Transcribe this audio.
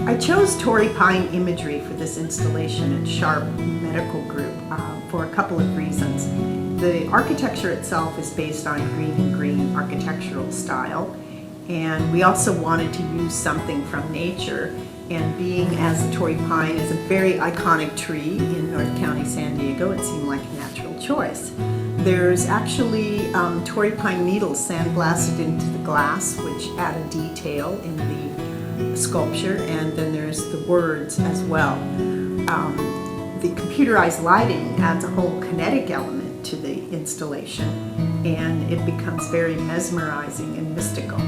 I chose Torrey pine imagery for this installation at Sharp Medical Group for a couple of reasons. The architecture itself is based on green and green architectural style, and we also wanted to use something from nature, and being as the Torrey pine is a very iconic tree in North County, San Diego, it seemed like a natural choice. There's actually Torrey pine needles sandblasted into the glass, which add a detail in the sculpture, and then there's the words as well. The computerized lighting adds a whole kinetic element to the installation, and it becomes very mesmerizing and mystical.